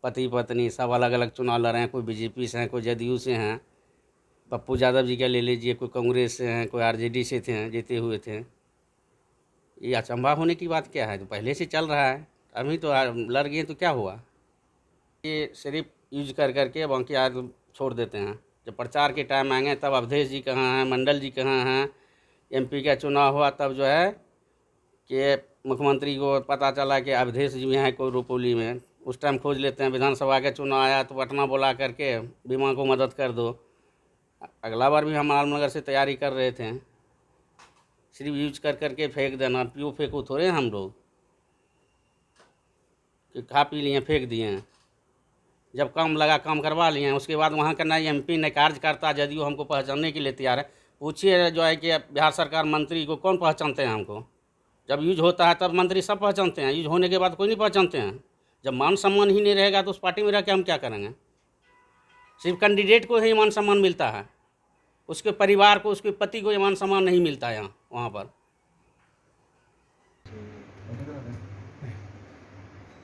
पति पत्नी सब अलग अलग चुनाव लड़ रहे हैं। कोई बीजेपी से हैं, कोई जदयू से हैं। पप्पू यादव जी का ले लीजिए, कोई कांग्रेस से हैं, कोई आरजेडी से थे, जीते हुए थे। ये अचंभा होने की बात क्या है? तो पहले से चल रहा है, अभी तो लड़ गए तो क्या हुआ? ये सिर्फ यूज कर करके बाकी आज छोड़ देते हैं। जब प्रचार के टाइम आएंगे तब अवधेश जी कहाँ हैं, मंडल जी कहाँ हैं। एमपी का चुनाव हुआ तब जो है कि मुख्यमंत्री को पता चला कि अवधेश जी हैं कोई रुपौली में, उस टाइम खोज लेते हैं। विधानसभा का चुनाव आया तो पटना बुला करके बीमा को मदद कर दो। अगला बार भी हम आलमनगर से तैयारी कर रहे थे। सिर्फ यूज कर करके फेंक देना, पियो फेंको थोड़े हम लोग कि खा पी लिए फेंक दिए हैं। जब काम लगा काम करवा लिए हैं, उसके बाद वहाँ का ना एमपी न कार्यकर्ता जदयू हमको पहचानने के लिए तैयार है। पूछिए जो है कि बिहार सरकार मंत्री को कौन पहचानते हैं हमको? जब यूज होता है तब मंत्री सब पहचानते हैं, यूज होने के बाद कोई नहीं पहचानते हैं। जब मान सम्मान ही नहीं रहेगा तो उस पार्टी में रह के हम क्या करेंगे? सिर्फ कैंडिडेट को ही मान सम्मान मिलता है, उसके परिवार को, उसके पति को ये मान सम्मान नहीं मिलता है यहाँ वहाँ पर।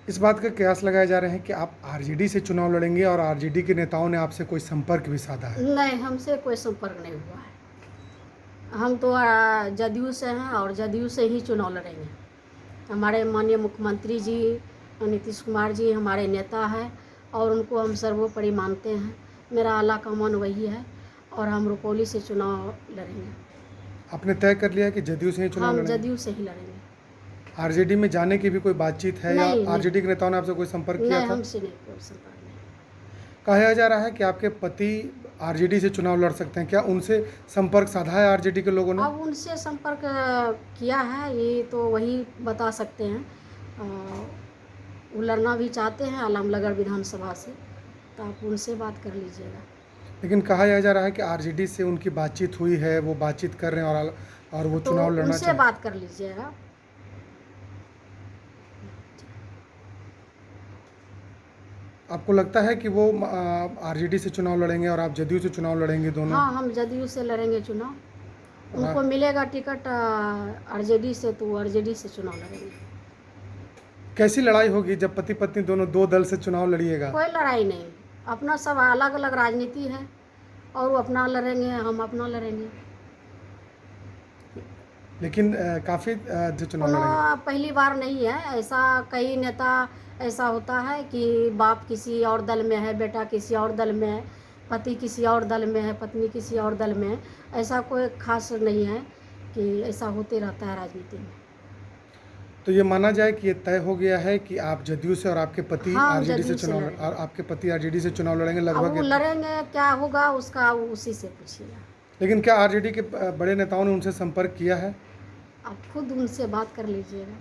इस बात का कयास लगाए जा रहे हैं कि आप आरजेडी से चुनाव लड़ेंगे और आरजेडी के नेताओं ने आपसे कोई संपर्क भी साधा है। नहीं, हमसे कोई संपर्क नहीं हुआ है। हम तो जदयू से हैं और जदयू से ही चुनाव लड़ेंगे। हमारे माननीय मुख्यमंत्री जी नीतीश कुमार जी हमारे नेता हैं और उनको हम सर्वोपरि मानते हैं। मेरा आला कमान वही है और हम रुपौली से चुनाव लड़ेंगे। आपने तय कर लिया कि जदयू से ही चुनाव हम लड़ेंगे? जदयू से ही लड़ेंगे। आरजेडी में जाने की भी कोई बातचीत है नहीं, या आरजेडी के नेताओं ने आपसे कोई संपर्क किया नहीं, था? हमसे नहीं कोई संपर्क नहीं। कहा जा रहा है कि आपके पति आरजेडी से चुनाव लड़ सकते हैं, क्या उनसे संपर्क साधा है आरजेडी के लोगों ने? अब उनसे संपर्क किया है, ये तो वही बता सकते हैं। वो लड़ना भी चाहते हैं आलमनगर विधानसभा से, तो आप उनसे बात कर लीजिएगा। लेकिन कहा यह जा रहा है कि आरजेडी से उनकी बातचीत हुई है, वो बातचीत कर रहे हैं और वो तो चुनाव लड़ना उनसे चाहते हैं। बात कर लीजिएगा। आपको लगता है कि वो आरजेडी से चुनाव लड़ेंगे और आप जदयू से चुनाव लड़ेंगे दोनों? हाँ, हम जदयू से लड़ेंगे चुनाव। उनको मिलेगा टिकट आरजेडी से तो आरजेडी से चुनाव लड़ेंगे। कैसी लड़ाई होगी जब पति पत्नी दोनों दो दल से चुनाव लड़िएगा? कोई लड़ाई नहीं, अपना सब अलग अलग राजनीति है और वो अपना लड़ेंगे, हम अपना लड़ेंगे। लेकिन काफ़ी जो चुनाव लड़ेंगे। पहली बार नहीं है ऐसा। कई नेता ऐसा होता है कि बाप किसी और दल में है, बेटा किसी और दल में है, पति किसी और दल में है, पत्नी किसी और दल में है। ऐसा कोई खास नहीं है कि ऐसा होते रहता है राजनीति में। तो ये माना जाए कि ये तय हो गया है कि आप जदयू से और आपके पति हाँ, आरजेडी से जदयू से चुनाव लड़ेंगे। और आपके पति आरजेडी से चुनाव लड़ेंगे अब लगभग वो लड़ेंगे, क्या होगा उसका उसी से पूछिएगा। लेकिन क्या आरजेडी के बड़े नेताओं ने उनसे संपर्क किया है? आप खुद उनसे बात कर लीजिएगा।